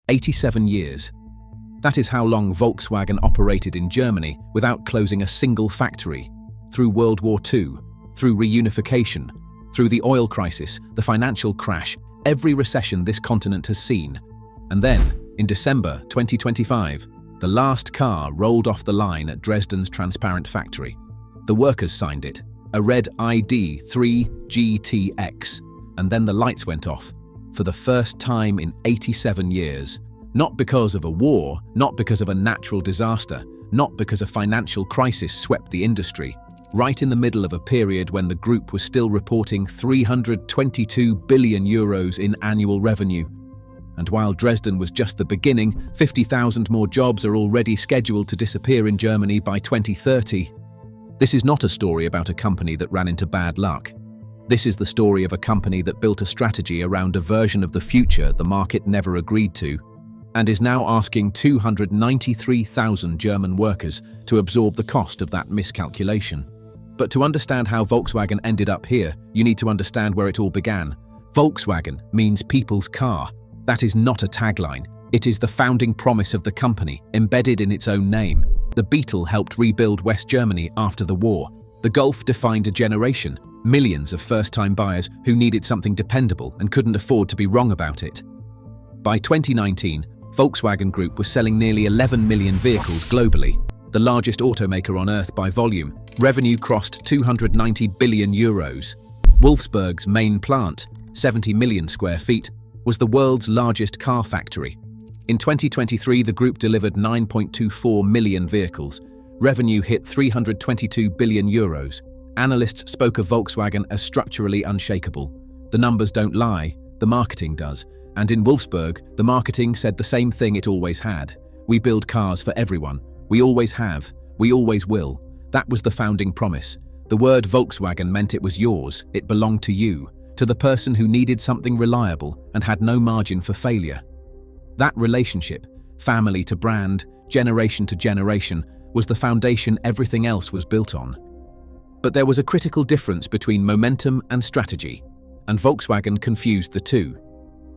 87 years. That is how long Volkswagen operated in Germany without closing a single factory. Through World War II, through reunification, through the oil crisis, the financial crash, every recession this continent has seen. And then, in December 2025, the last car rolled off the line at Dresden's transparent factory. The workers signed it, a red ID.3 GTX, and then the lights went off, for the first time in 87 years. Not because of a war, not because of a natural disaster, not because a financial crisis swept the industry, right in the middle of a period when the group was still reporting 322 billion euros in annual revenue. And while Dresden was just the beginning, 50,000 more jobs are already scheduled to disappear in Germany by 2030. This is not a story about a company that ran into bad luck. This is the story of a company that built a strategy around a version of the future the market never agreed to, and is now asking 293,000 German workers to absorb the cost of that miscalculation. But to understand how Volkswagen ended up here, you need to understand where it all began. Volkswagen means people's car. That is not a tagline. It is the founding promise of the company, embedded in its own name. The Beetle helped rebuild West Germany after the war. The Golf defined a generation, millions of first-time buyers who needed something dependable and couldn't afford to be wrong about it. By 2019, Volkswagen Group was selling nearly 11 million vehicles globally, the largest automaker on Earth by volume. Revenue crossed 290 billion euros. Wolfsburg's main plant, 70 million square feet, was the world's largest car factory. In 2023, the group delivered 9.24 million vehicles. Revenue hit 322 billion euros. Analysts spoke of Volkswagen as structurally unshakable. The numbers don't lie, the marketing does. And in Wolfsburg, the marketing said the same thing it always had. We build cars for everyone. We always have. We always will. That was the founding promise. The word Volkswagen meant it was yours, it belonged to you, to the person who needed something reliable and had no margin for failure. That relationship, family to brand, generation to generation, was the foundation everything else was built on. But there was a critical difference between momentum and strategy, and Volkswagen confused the two.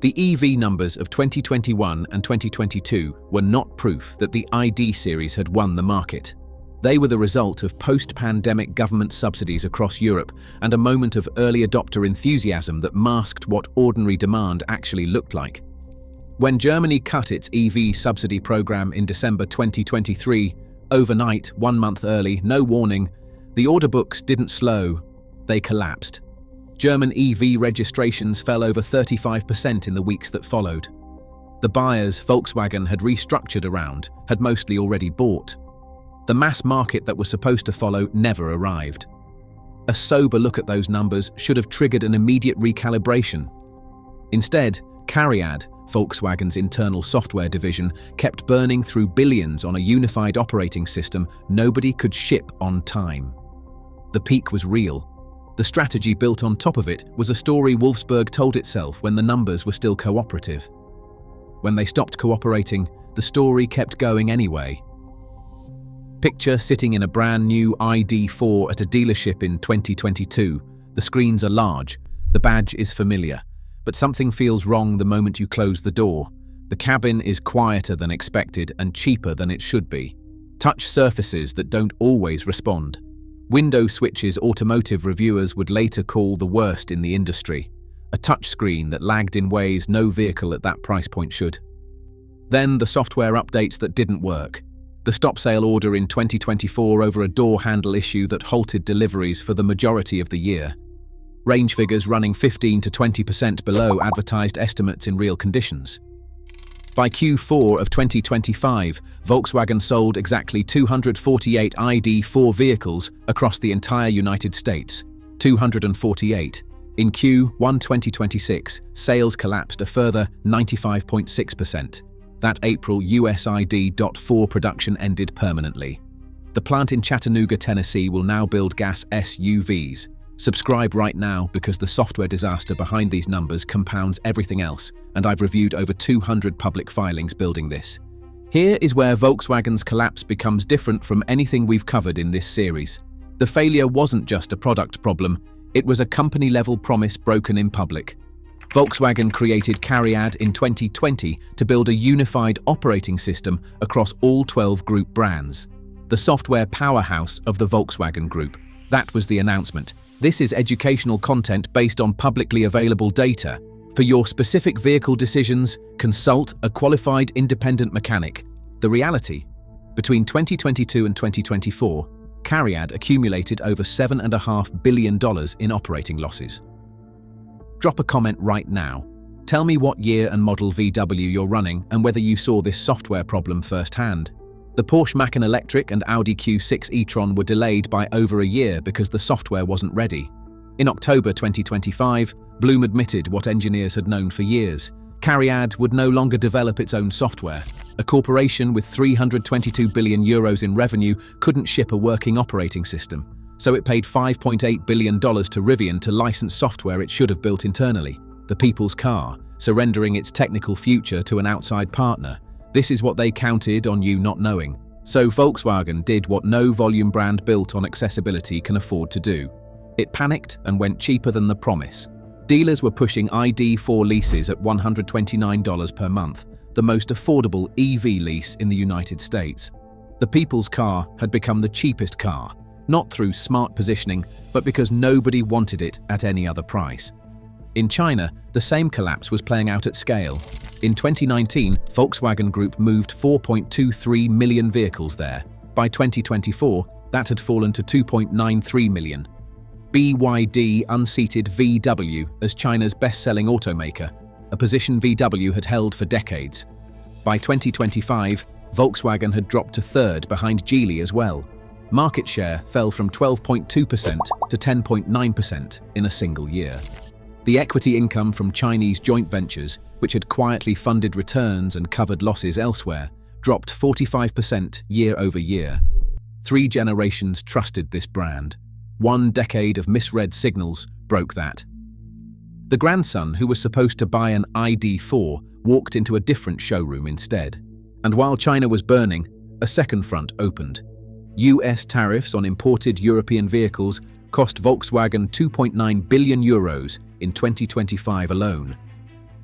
The EV numbers of 2021 and 2022 were not proof that the ID series had won the market. They were the result of post-pandemic government subsidies across Europe and a moment of early adopter enthusiasm that masked what ordinary demand actually looked like. When Germany cut its EV subsidy program in December 2023, overnight, 1 month early, no warning, the order books didn't slow, they collapsed. German EV registrations fell over 35% in the weeks that followed. The buyers Volkswagen had restructured around had mostly already bought. The mass market that was supposed to follow never arrived. A sober look at those numbers should have triggered an immediate recalibration. Instead, Cariad, Volkswagen's internal software division, kept burning through billions on a unified operating system nobody could ship on time. The peak was real. The strategy built on top of it was a story Wolfsburg told itself when the numbers were still cooperative. When they stopped cooperating, the story kept going anyway. Picture sitting in a brand new ID.4 at a dealership in 2022. The screens are large, the badge is familiar, but something feels wrong the moment you close the door. The cabin is quieter than expected and cheaper than it should be. Touch surfaces that don't always respond. Window switches automotive reviewers would later call the worst in the industry. A touchscreen that lagged in ways no vehicle at that price point should. Then the software updates that didn't work. The stop sale order in 2024 over a door handle issue that halted deliveries for the majority of the year. Range figures running 15 to 20% below advertised estimates in real conditions. By Q4 of 2025, Volkswagen sold exactly 248 ID.4 vehicles across the entire United States. 248. In Q1 2026, sales collapsed a further 95.6%. That April, US ID.4 production ended permanently. The plant in Chattanooga, Tennessee will now build gas SUVs. Subscribe right now because the software disaster behind these numbers compounds everything else, and I've reviewed over 200 public filings building this. Here is where Volkswagen's collapse becomes different from anything we've covered in this series. The failure wasn't just a product problem, it was a company-level promise broken in public. Volkswagen created Cariad in 2020 to build a unified operating system across all 12 group brands. The software powerhouse of the Volkswagen Group. That was the announcement. This is educational content based on publicly available data. For your specific vehicle decisions, consult a qualified independent mechanic. The reality: between 2022 and 2024, Cariad accumulated over $7.5 billion in operating losses. Drop a comment right now. Tell me what year and model VW you're running and whether you saw this software problem firsthand. The Porsche Macan Electric and Audi Q6 e-tron were delayed by over a year because the software wasn't ready. In October 2025, Bloom admitted what engineers had known for years. Cariad would no longer develop its own software. A corporation with €322 billion in revenue couldn't ship a working operating system, so it paid $5.8 billion to Rivian to license software it should have built internally, the people's car, surrendering its technical future to an outside partner. This is what they counted on you not knowing. So Volkswagen did what no volume brand built on accessibility can afford to do. It panicked and went cheaper than the promise. Dealers were pushing ID.4 leases at $129 per month, the most affordable EV lease in the United States. The people's car had become the cheapest car, not through smart positioning, but because nobody wanted it at any other price. In China, the same collapse was playing out at scale. In 2019, Volkswagen Group moved 4.23 million vehicles there. By 2024, that had fallen to 2.93 million. BYD unseated VW as China's best-selling automaker, a position VW had held for decades. By 2025, Volkswagen had dropped to third behind Geely as well. Market share fell from 12.2% to 10.9% in a single year. The equity income from Chinese joint ventures, which had quietly funded returns and covered losses elsewhere, dropped 45% year over year. 3 generations trusted this brand. 1 decade of misread signals broke that. The grandson, who was supposed to buy an ID.4, walked into a different showroom instead. And while China was burning, a second front opened. US tariffs on imported European vehicles cost Volkswagen €2.9 billion in 2025 alone.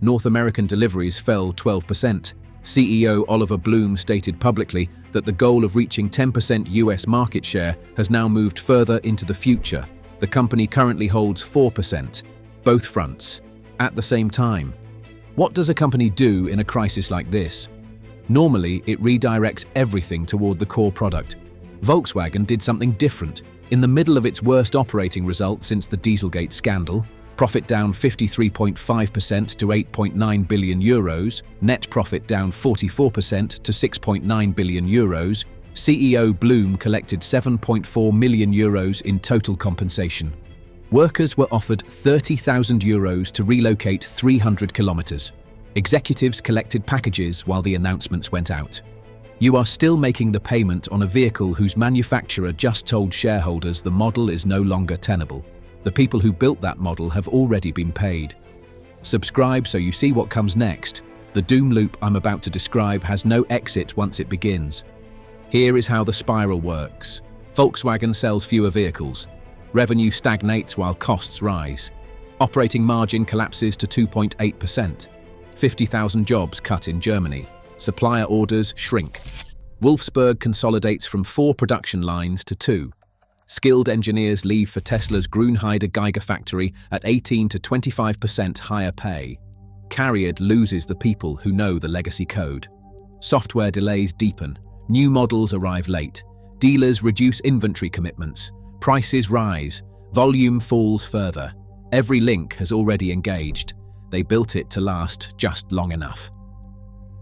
North American deliveries fell 12%. CEO Oliver Bloom stated publicly that the goal of reaching 10% US market share has now moved further into the future. The company currently holds 4%, both fronts, at the same time. What does a company do in a crisis like this? Normally, it redirects everything toward the core product. Volkswagen did something different. In the middle of its worst operating result since the Dieselgate scandal, profit down 53.5% to €8.9 billion, net profit down 44% to €6.9 billion, CEO Bloom collected €7.4 million in total compensation. Workers were offered €30,000 to relocate 300 kilometers. Executives collected packages while the announcements went out. You are still making the payment on a vehicle whose manufacturer just told shareholders the model is no longer tenable. The people who built that model have already been paid. Subscribe so you see what comes next. The doom loop I'm about to describe has no exit once it begins. Here is how the spiral works. Volkswagen sells fewer vehicles. Revenue stagnates while costs rise. Operating margin collapses to 2.8%. 50,000 jobs cut in Germany. Supplier orders shrink. Wolfsburg consolidates from 4 production lines to 2. Skilled engineers leave for Tesla's Grünheide Gigafactory at 18 to 25% higher pay. Cariad loses the people who know the legacy code. Software delays deepen. New models arrive late. Dealers reduce inventory commitments. Prices rise. Volume falls further. Every link has already engaged. They built it to last just long enough.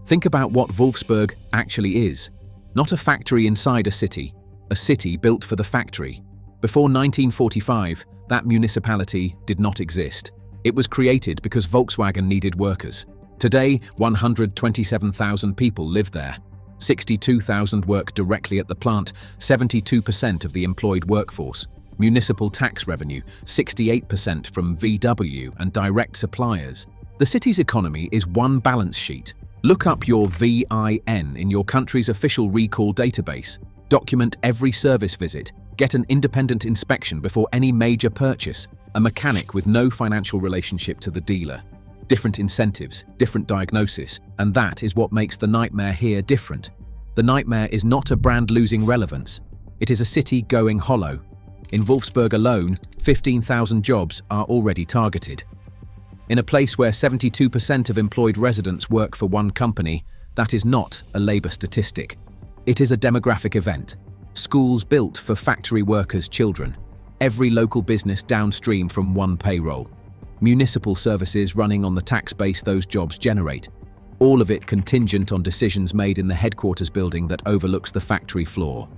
Think about what Wolfsburg actually is. Not a factory inside a city built for the factory. Before 1945, that municipality did not exist. It was created because Volkswagen needed workers. Today, 127,000 people live there. 62,000 work directly at the plant, 72% of the employed workforce. Municipal tax revenue, 68% from VW and direct suppliers. The city's economy is one balance sheet. Look up your VIN in your country's official recall database. Document every service visit. Get an independent inspection before any major purchase. A mechanic with no financial relationship to the dealer. different incentives, different diagnosis, and that is what makes the nightmare here different. The nightmare is not a brand losing relevance. It is a city going hollow. In Wolfsburg alone, 15,000 jobs are already targeted. In a place where 72% of employed residents work for one company, that is not a labour statistic. It is a demographic event. Schools built for factory workers' children. Every local business downstream from one payroll. Municipal services running on the tax base those jobs generate. All of it contingent on decisions made in the headquarters building that overlooks the factory floor.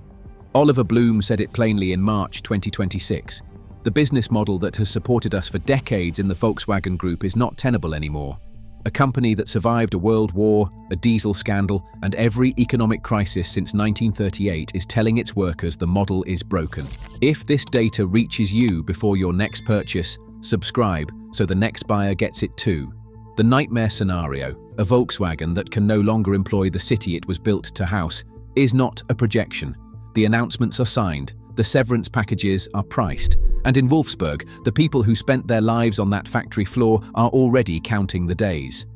Oliver Bloom said it plainly in March 2026. The business model that has supported us for decades in the Volkswagen Group is not tenable anymore. A company that survived a world war, a diesel scandal, and every economic crisis since 1938 is telling its workers the model is broken. If this data reaches you before your next purchase, subscribe so the next buyer gets it too. The nightmare scenario, a Volkswagen that can no longer employ the city it was built to house, is not a projection. The announcements are signed, the severance packages are priced, and in Wolfsburg, the people who spent their lives on that factory floor are already counting the days.